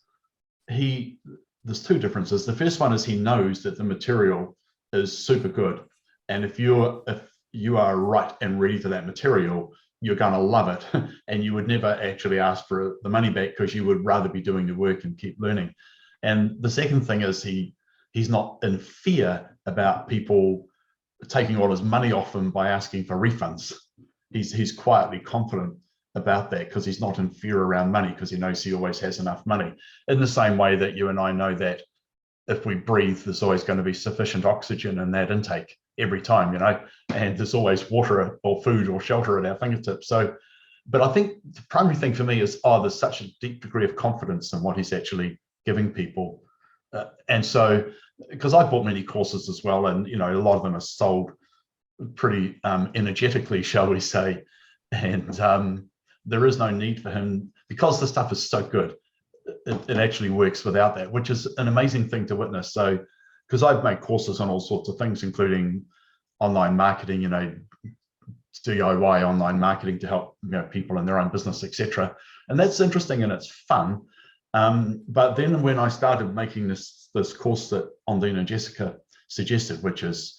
there's 2 differences. The first one is he knows that the material is super good. And if you are right and ready for that material, you're going to love it. And you would never actually ask for the money back, because you would rather be doing the work and keep learning. And the second thing is he's not in fear about people taking all his money off him by asking for refunds. He's quietly confident about that, because he's not in fear around money, because he knows he always has enough money. In the same way that you and I know that if we breathe, there's always going to be sufficient oxygen in that intake every time, and there's always water or food or shelter at our fingertips. So, but I think the primary thing for me is, there's such a deep degree of confidence in what he's actually giving people. And so, because I bought many courses as well, and a lot of them are sold pretty energetically, shall we say, and there is no need for him, because the stuff is so good. It actually works without that, which is an amazing thing to witness. So, because I've made courses on all sorts of things, including online marketing, DIY online marketing to help people in their own business, etc. And that's interesting and it's fun. But then when I started making this course that Ondine and Jessica suggested, which is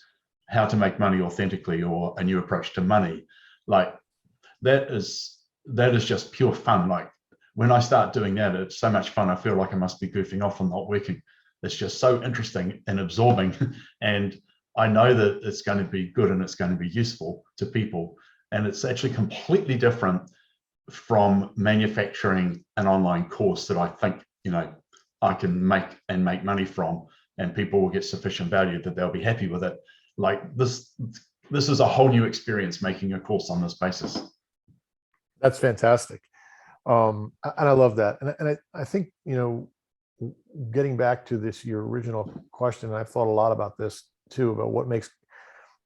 how to make money authentically, or a new approach to money, like that is just pure fun. Like when I start doing that, it's so much fun. I feel like I must be goofing off and not working. It's just so interesting and absorbing. And I know that it's going to be good and it's going to be useful to people. And it's actually completely different from manufacturing an online course that I think, I can make money from, and people will get sufficient value that they'll be happy with it. Like this is a whole new experience making a course on this basis. That's fantastic. And I love that. And I think, getting back to this, your original question, and I've thought a lot about this too, about what makes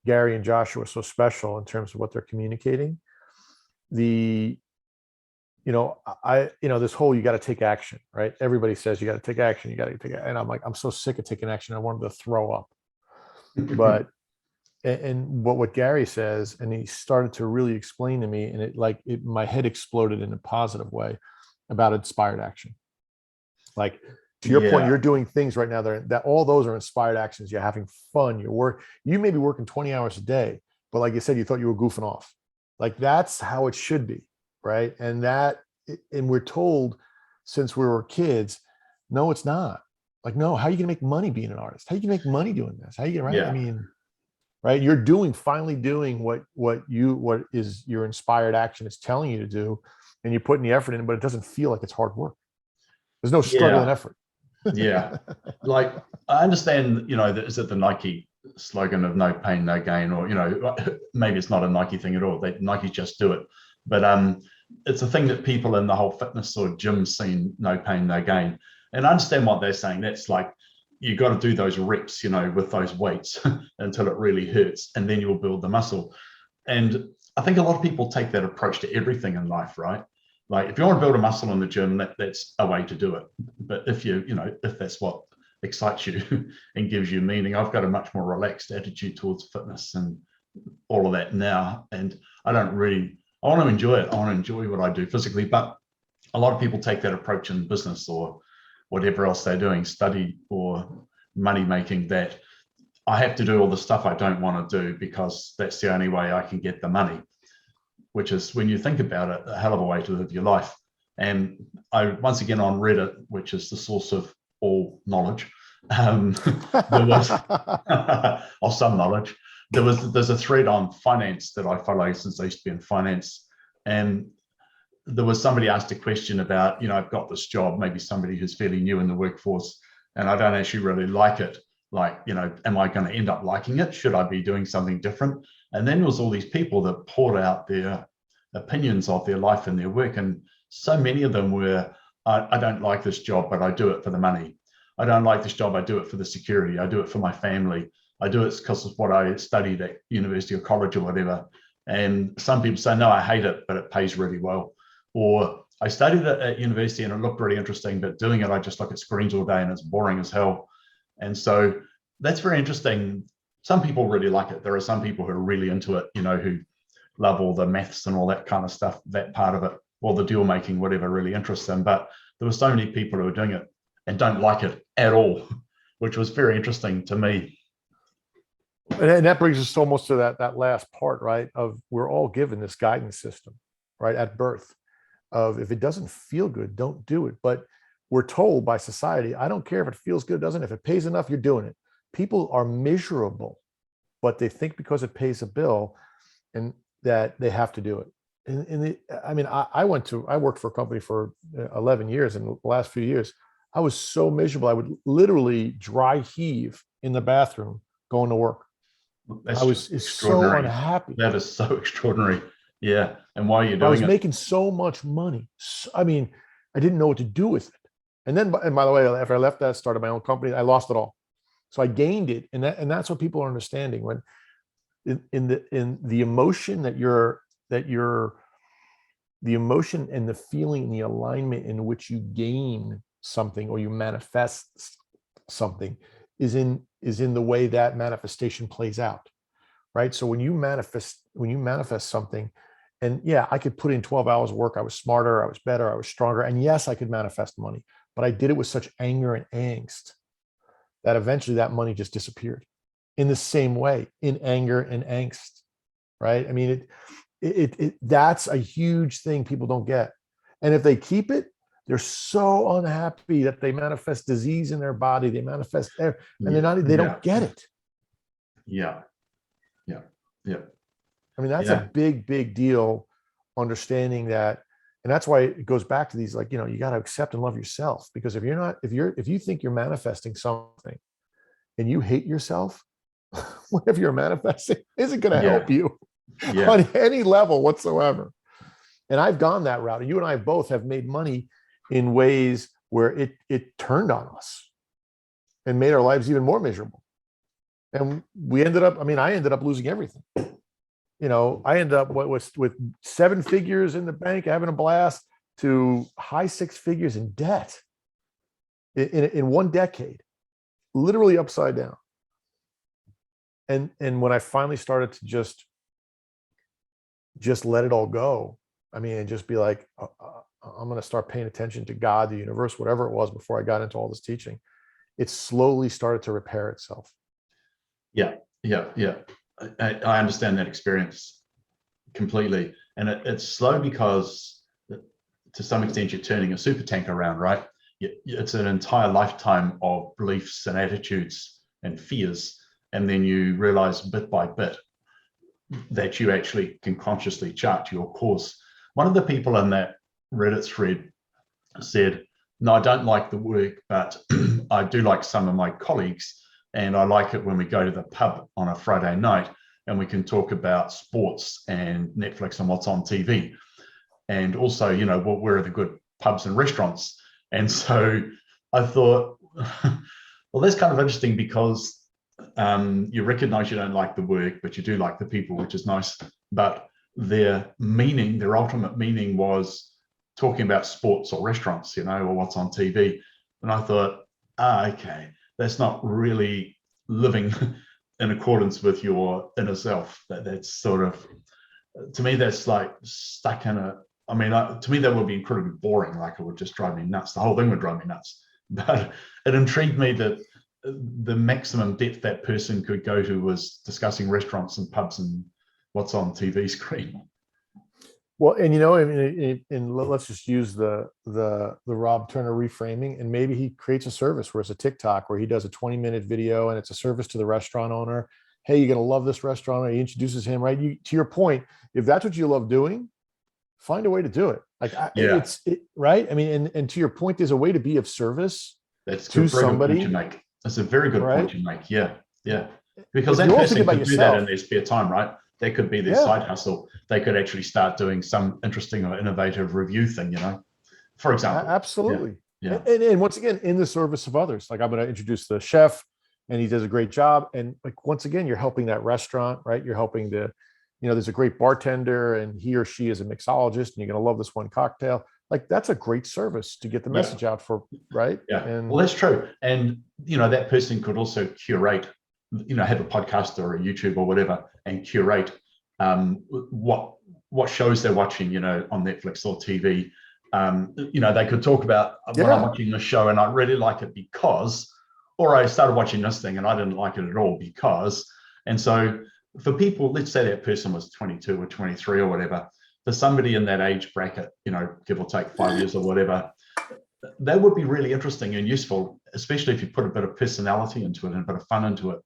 Gary and Joshua so special in terms of what they're communicating. This whole, you got to take action, right? Everybody says you got to take action, and I'm like, I'm so sick of taking action. I wanted to throw up. But what Gary says, and he started to really explain to me, and my head exploded in a positive way about inspired action. Like, to your point, you're doing things right now that all those are inspired actions. You're having fun. You may be working 20 hours a day, but like you said, you thought you were goofing off. Like, that's how it should be, right? And we're told since we were kids, no, it's not. Like, no, how are you gonna make money being an artist? How are you gonna make money doing this? How are you gonna, right? Yeah. I mean, right? You're finally doing what is your inspired action is telling you to do, and you're putting the effort in, but it doesn't feel like it's hard work. There's no struggle and effort. Yeah. Like, I understand, is it the Nike slogan of no pain, no gain, or, maybe it's not a Nike thing at all. Nike just do it. But it's a thing that people in the whole fitness or gym scene, no pain, no gain. And I understand what they're saying. That's like, you got to do those reps, with those weights until it really hurts, and then you'll build the muscle. And I think a lot of people take that approach to everything in life, right? Like, if you want to build a muscle in the gym, that's a way to do it. But if if that's what excites you and gives you meaning, I've got a much more relaxed attitude towards fitness and all of that now. And I want to enjoy it. I want to enjoy what I do physically. But a lot of people take that approach in business or whatever else they're doing, study or money making, that I have to do all the stuff I don't want to do because that's the only way I can get the money, which is, when you think about it, a hell of a way to live your life. And I, once again, on Reddit, which is the source of all knowledge, there was of some knowledge, there's a thread on finance that I follow since I used to be in finance. And there was somebody asked a question about, I've got this job, maybe somebody who's fairly new in the workforce, and I don't actually really like it. Like, am I going to end up liking it? Should I be doing something different? And then there was all these people that poured out their opinions of their life and their work. And so many of them were, I don't like this job, but I do it for the money. I don't like this job, I do it for the security. I do it for my family. I do it because of what I studied at university or college or whatever. And some people say, no, I hate it, but it pays really well. Or I studied it at university and it looked really interesting, but doing it, I just look at screens all day and it's boring as hell. And so that's very interesting. Some people really like it. There are some people who are really into it, who love all the maths and all that kind of stuff, that part of it, or the deal making, whatever really interests them. But there were so many people who are doing it and don't like it at all, which was very interesting to me. And that brings us almost to that last part, right? Of, we're all given this guidance system, right, at birth, of, if it doesn't feel good, don't do it. But we're told by society, I don't care if it feels good, doesn't. If it pays enough, you're doing it. People are miserable, but they think because it pays a bill and that they have to do it. I worked for a company for 11 years. And the last few years, I was so miserable. I would literally dry heave in the bathroom going to work. That's I was so unhappy. That is so extraordinary. Yeah. And why are you doing it? I was making so much money. I didn't know what to do with it. And by the way, after I left that, started my own company, I lost it all. So I gained it. And that's what people are understanding, when in the emotion the emotion and the feeling and the alignment in which you gain something or you manifest something is in the way that manifestation plays out, right? So when you manifest something, and yeah, I could put in 12 hours of work, I was smarter, I was better, I was stronger, and yes, I could manifest money. but I did it with such anger and angst that eventually that money just disappeared in the same way, in anger and angst, right? I mean, that's a huge thing people don't get. And if they keep it, they're so unhappy that they manifest disease in their body. They manifest, and they don't get it. Yeah. I mean, that's a big, big deal, understanding that. And that's why it goes back to these, like, you got to accept and love yourself, because if you think you're manifesting something and you hate yourself, whatever you're manifesting isn't going to help you on any level whatsoever. And I've gone that route. And you and I both have made money in ways where it turned on us and made our lives even more miserable. And I ended up losing everything. I ended up with 7 figures in the bank, having a blast, to high 6 figures in debt in 1 decade, literally upside down. And when I finally started to just let it all go, and just be like, I'm going to start paying attention to God, the universe, whatever it was, before I got into all this teaching, it slowly started to repair itself. Yeah. I understand that experience completely. And it's slow because to some extent you're turning a super tanker around, right? It's an entire lifetime of beliefs and attitudes and fears. And then you realize bit by bit that you actually can consciously chart your course. One of the people in that Reddit thread said, no, I don't like the work, but I do like some of my colleagues. And I like it when we go to the pub on a Friday night and we can talk about sports and Netflix and what's on TV. And also, where are the good pubs and restaurants? And so I thought, well, that's kind of interesting, because you recognize you don't like the work, but you do like the people, which is nice. But their ultimate meaning was talking about sports or restaurants, or what's on TV. And I thought, okay, that's not really living in accordance with your inner self. That's sort of, to me, that's like stuck in to me, that would be incredibly boring. Like, it would just drive me nuts. The whole thing would drive me nuts. But it intrigued me that the maximum depth that person could go to was discussing restaurants and pubs and what's on TV screen. Well, and let's just use the Rob Turner reframing, and maybe he creates a service where it's a TikTok where he does a 20-minute video and it's a service to the restaurant owner. Hey, you're going to love this restaurant. Or he introduces him, right? To your point, if that's what you love doing, find a way to do it. Right. And to your point, there's a way to be of service to somebody. You make. That's a very good point you make. Yeah. Because that person could do that in their spare time, right? That could be their side hustle. They could actually start doing some interesting or innovative review thing, for example. Absolutely. Yeah. And once again, in the service of others. Like, I'm going to introduce the chef and he does a great job. And like, once again, you're helping that restaurant, right? You're helping there's a great bartender and he or she is a mixologist and you're going to love this one cocktail. Like, that's a great service to get the message out for, right? Yeah. And well, that's true. And, that person could also curate, have a podcast or a YouTube or whatever, and curate what shows they're watching, on Netflix or TV. They could talk about when I'm watching this show and I really like it because, or I started watching this thing and I didn't like it at all because. And so for people, let's say that person was 22 or 23 or whatever, for somebody in that age bracket, give or take 5 years or whatever, that would be really interesting and useful, especially if you put a bit of personality into it and a bit of fun into it,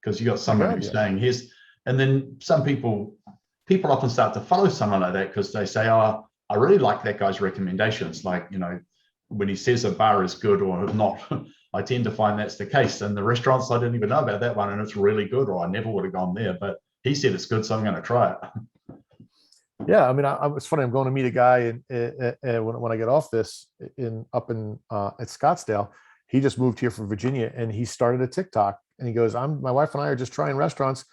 because you got somebody who's saying, and then some people often start to follow someone like that because they say, oh, I really like that guy's recommendations. Like, when he says a bar is good or not, I tend to find that's the case. And the restaurants, I didn't even know about that one and it's really good, or I never would have gone there, but he said it's good, so I'm going to try it. Yeah, it's funny. I'm going to meet a guy when I get off this up in at Scottsdale. He just moved here from Virginia and he started a TikTok and he goes, my wife and I are just trying restaurants.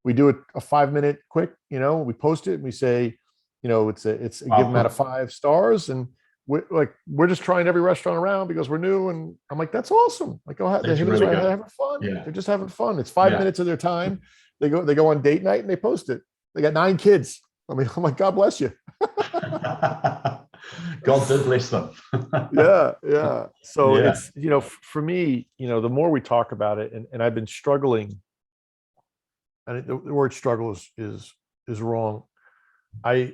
We do a 5-minute quick, we post it and we say, it's give them out of 5 stars. And we're just trying every restaurant around because we're new. And I'm like, that's awesome. Like, go ahead. They're having fun. Yeah. They're just having fun. It's 5 minutes of their time. They go on date night and they post it. They got 9 kids. I'm like, God bless you. God God did bless them. Yeah. So Yeah. it's, for me, the more we talk about it, and I've been struggling, and the word struggle is wrong. I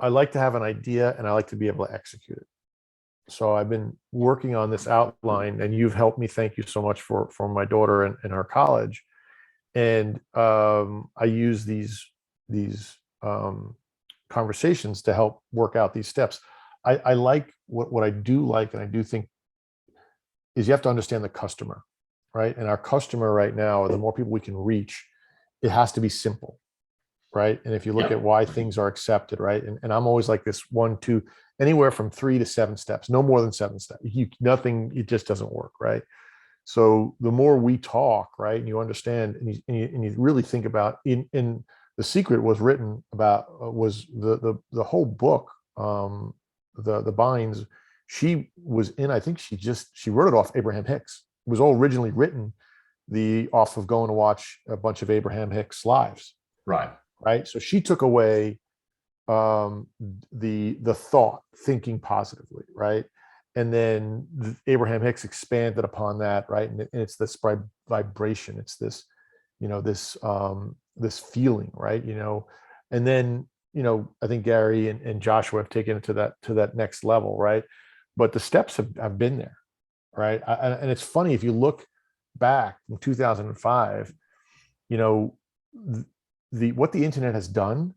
like to have an idea and I like to be able to execute it. So I've been working on this outline, and you've helped me. Thank you so much for my daughter and her college. And I use these conversations to help work out these steps. I like what I do like, and I do think is you have to understand the customer, right? And our customer right now, the more people we can reach, it has to be simple, right? And if you look Yeah. at why things are accepted, right? And I'm always like this 1, 2, anywhere from 3 to 7 steps, no more than 7 steps. Nothing, it just doesn't work, right? So the more we talk, right, and you understand, and you really think about, in The Secret was written about, was the whole book, the binds, she was in, I think she wrote it off Abraham Hicks. It was all originally written off of going to watch a bunch of Abraham Hicks lives. Right. Right. So she took away the thought, thinking positively, right? And then Abraham Hicks expanded upon that, right? And it's this vibration, it's this, this feeling, right? And then, I think Gary and Joshua have taken it to that next level, right? But the steps have been there, right? And it's funny, if you look back in 2005, what the internet has done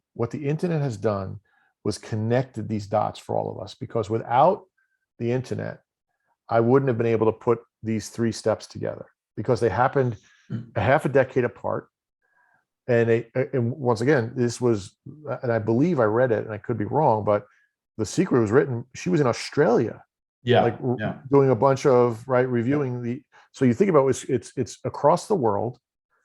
was connected these dots for all of us, because without the internet, I wouldn't have been able to put these 3 steps together, because they happened a half a decade apart. And once again, this was, and I believe I read it, and I could be wrong, but The Secret was written, she was in Australia, doing a bunch of, reviewing so you think about it's across the world,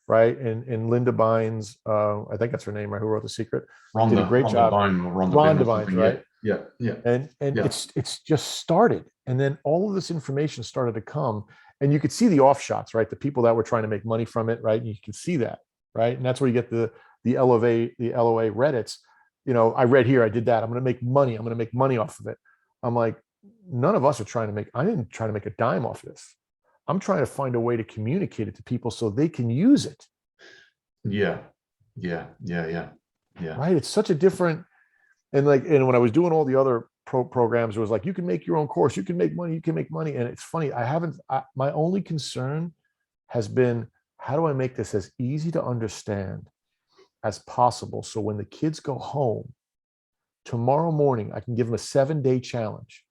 right? And Linda Bynes, I think that's her name, right, who wrote The Secret, did a great job. Rhonda Bynes, right? Yeah. And it's just started, and then all of this information started to come, and you could see the offshots, right? The people that were trying to make money from it, right? And you can see that, right? And that's where you get the LOA Reddits. I read here, I did that. I'm going to make money off of it. I'm like, none of us are trying to make. I didn't try to make a dime off this. I'm trying to find a way to communicate it to people so they can use it. Yeah. Right. It's such a different, and when I was doing all the other programs, it was like, you can make your own course, you can make money. And it's funny, my only concern has been, how do I make this as easy to understand as possible? So when the kids go home tomorrow morning, I can give them a 7-day challenge.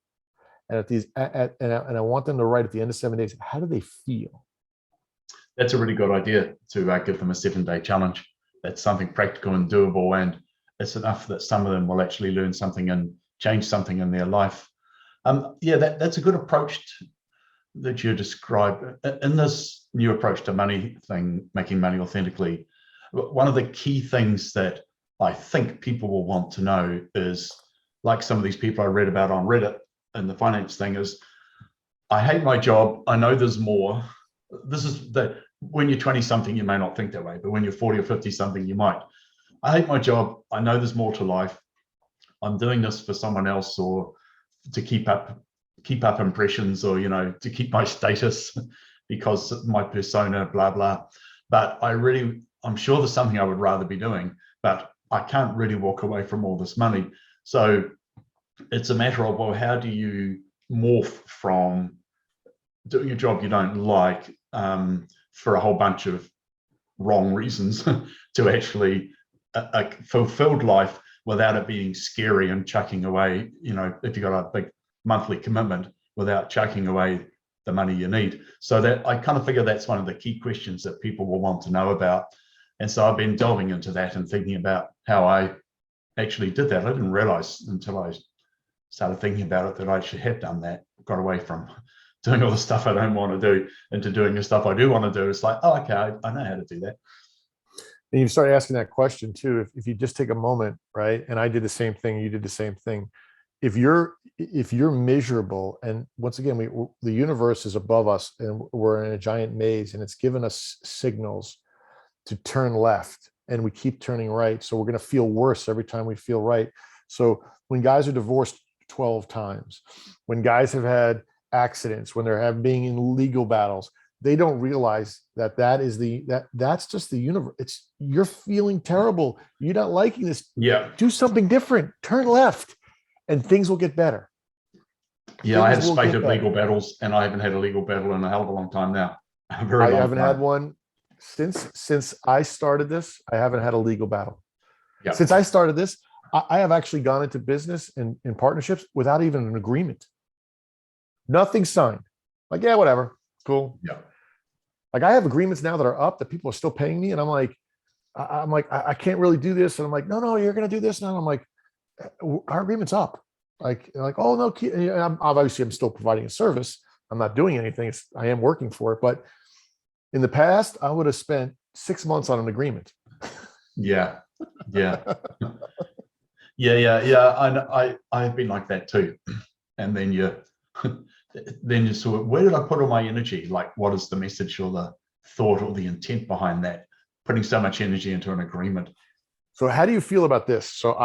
And and I want them to write at the end of 7 days, how do they feel? That's a really good idea, to give them a 7-day challenge. That's something practical and doable, and it's enough that some of them will actually learn something and change something in their life. That's a good approach that you described in this new approach to money thing, making money authentically. One of the key things that I think people will want to know is, like some of these people I read about on Reddit and the finance thing, is, I hate my job. I know there's more. This is when you're 20 something, you may not think that way, but when you're 40 or 50 something, you might. I hate my job. I know there's more to life. I'm doing this for someone else, or to keep up impressions, or, to keep my status because my persona, blah, blah. But I'm sure there's something I would rather be doing, but I can't really walk away from all this money. So it's a matter of, well, how do you morph from doing a job you don't like, for a whole bunch of wrong reasons, to actually a fulfilled life without it being scary and chucking away, if you got a big monthly commitment, without chucking away the money you need. So that, I kind of figure that's one of the key questions that people will want to know about. And so I've been delving into that and thinking about how I actually did that. I didn't realize until I started thinking about it that I actually had done that, got away from doing all the stuff I don't want to do into doing the stuff I do want to do. It's like, oh, okay, I know how to do that. And you start asking that question too. If you just take a moment, right? And I did the same thing, you did the same thing. If you're miserable, and once again, the universe is above us, and we're in a giant maze, and it's given us signals to turn left, and we keep turning right. So we're going to feel worse every time we feel right. So when guys are divorced 12 times. When guys have had accidents, when they're being in legal battles, they don't realize that that's just the universe. It's, you're feeling terrible. You're not liking this. Yeah. Do something different. Turn left, and things will get better. Yeah, I had a spate of legal battles, and I haven't had a legal battle in a hell of a long time now. A very long I haven't time. had one since I started this. I haven't had a legal battle. Yeah. Since I started this, I have actually gone into business and in partnerships without even an agreement. Nothing signed. Like, yeah, whatever. Cool. Yeah. Like, I have agreements now that are up that people are still paying me. And I'm like, I can't really do this. And I'm like, no, you're going to do this now. And I'm like, our agreement's up. Like, oh no, I'm obviously I'm still providing a service. I'm not doing anything. I am working for it. But in the past, I would have spent 6 months on an agreement. Yeah. Yeah. Yeah. I've been like that too. And then you sort of, where did I put all my energy? Like, what is the message or the thought or the intent behind that? Putting so much energy into an agreement. So how do you feel about this? So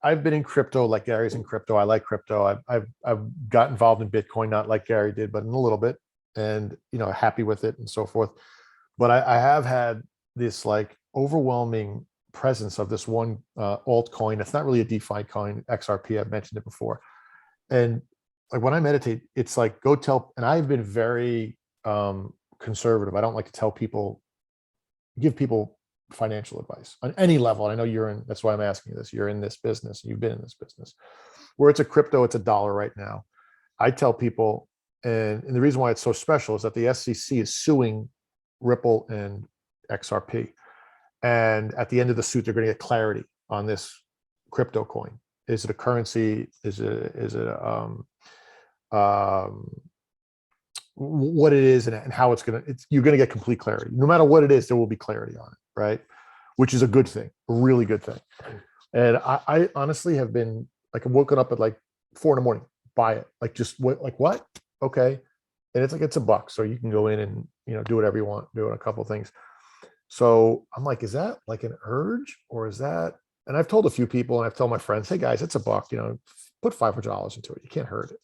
I've been in crypto, like Gary's in crypto. I like crypto. I've got involved in Bitcoin, not like Gary did, but in a little bit, and happy with it and so forth. But I have had this like overwhelming presence of this one altcoin. It's not really a DeFi coin, XRP. I've mentioned it before. And like when I meditate, it's like go tell. And I've been very conservative. I don't like to give people financial advice on any level. And I know that's why I'm asking you this. You're in this business. You've been in this business where it's a crypto, it's $1 right now. I tell people, and the reason why it's so special is that the SEC is suing Ripple and XRP. And at the end of the suit, they're going to get clarity on this crypto coin. Is it a currency? Is it what it is and how you're going to get complete clarity. No matter what it is, there will be clarity on it, right? Which is a good thing, a really good thing. And I honestly have been like, I'm woken up at like 4 a.m, buy it. Like, just what? Okay. And it's like, it's $1. So you can go in and, do whatever you want, do a couple of things. So I'm like, is that like an urge or is that, and I've told a few people and I've told my friends, hey guys, it's $1, put $500 into it. You can't hurt it.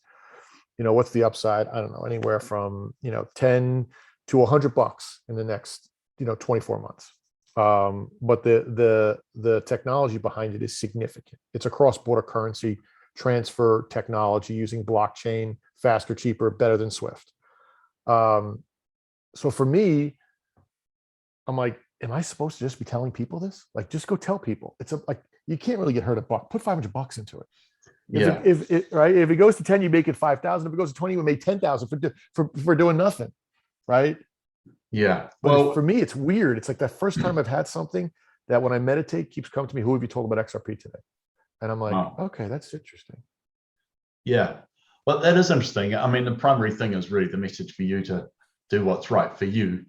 What's the upside? I don't know, anywhere from, 10 to $100 in the next, 24 months. But the technology behind it is significant. It's a cross-border currency transfer technology using blockchain, faster, cheaper, better than Swift. So for me, I'm like, am I supposed to just be telling people this? Like, just go tell people. It's like, you can't really get hurt $1. Put $500 into it. If it goes to 10, you make it 5,000. If it goes to 20, you make 10,000 for doing nothing. Right. Yeah. But for me, it's weird. It's like the first time I've had something that when I meditate keeps coming to me. Who have you told about XRP today? And I'm like, okay, that's interesting. Yeah. Well, that is interesting. I mean, the primary thing is really the message for you to do what's right for you.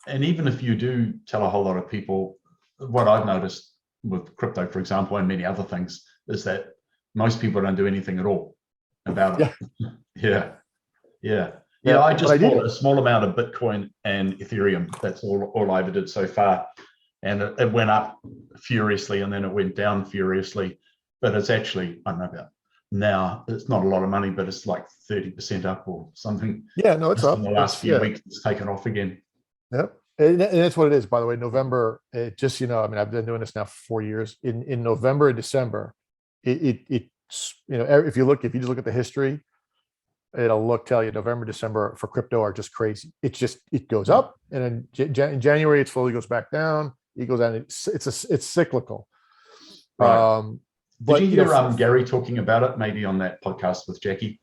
And even if you do tell a whole lot of people, what I've noticed with crypto, for example, and many other things, is that most people don't do anything at all about it. Yeah. I just bought a small amount of Bitcoin and Ethereum. That's all I ever did so far. And it went up furiously and then it went down furiously. But it's actually, I don't know about now, it's not a lot of money, but it's like 30% up or something. Yeah, no, it's up. In the last few weeks, it's taken off again. Yep. And that's what it is, by the way. November, I've been doing this now for 4 years. In November and December, if you just look at the history, it'll tell you November, December for crypto are just crazy. It goes up, and in January it slowly goes back down. It goes down. It's cyclical. Right. Did you hear Gary talking about it? Maybe on that podcast with Jackie.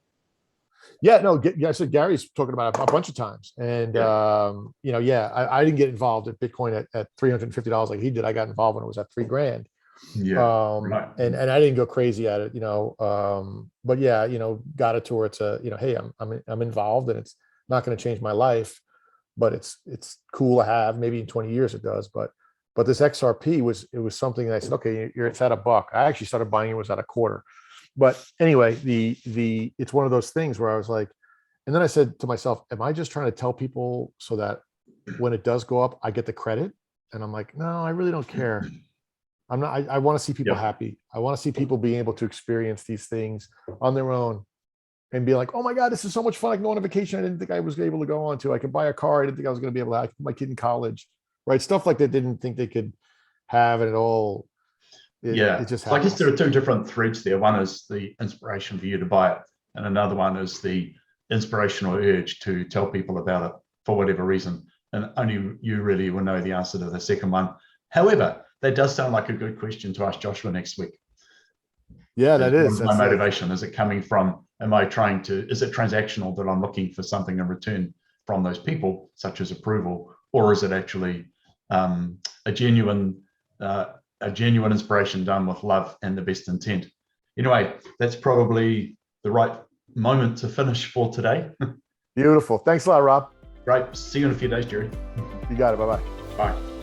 Yeah, no. I said Gary's talking about it a bunch of times, and I didn't get involved at Bitcoin at $350 like he did. I got involved when it was at $3,000. Yeah, right. And I didn't go crazy at it, but yeah, got it to where it's hey, I'm involved, and it's not going to change my life, but it's cool to have. Maybe in 20 years it does, but this XRP was something that I said, okay, it's at $1. I actually started buying it was at $0.25. But anyway, it's one of those things where I was like, and then I said to myself, am I just trying to tell people so that when it does go up, I get the credit? And I'm like, no, I really don't care. I want to see people Yep. happy. I want to see people being able to experience these things on their own and be like, oh my God, this is so much fun. I can go on a vacation I didn't think I was able to go on to. I could buy a car I didn't think I was going to be able to. I could put my kid in college, right? Stuff like that didn't think they could have, and it all, it just So I guess happens. there are two different threads there. One is the inspiration for you to buy it, and another one is the inspirational urge to tell people about it for whatever reason. And only you really will know the answer to the second one. However, that does sound like a good question to ask Joshua next week. Yeah, that is. What's my motivation? Is it coming from, is it transactional that I'm looking for something in return from those people, such as approval, or is it actually a genuine inspiration done with love and the best intent? Anyway, that's probably the right moment to finish for today. Beautiful. Thanks a lot, Rob. Great. See you in a few days, Jerry. You got it. Bye-bye. Bye.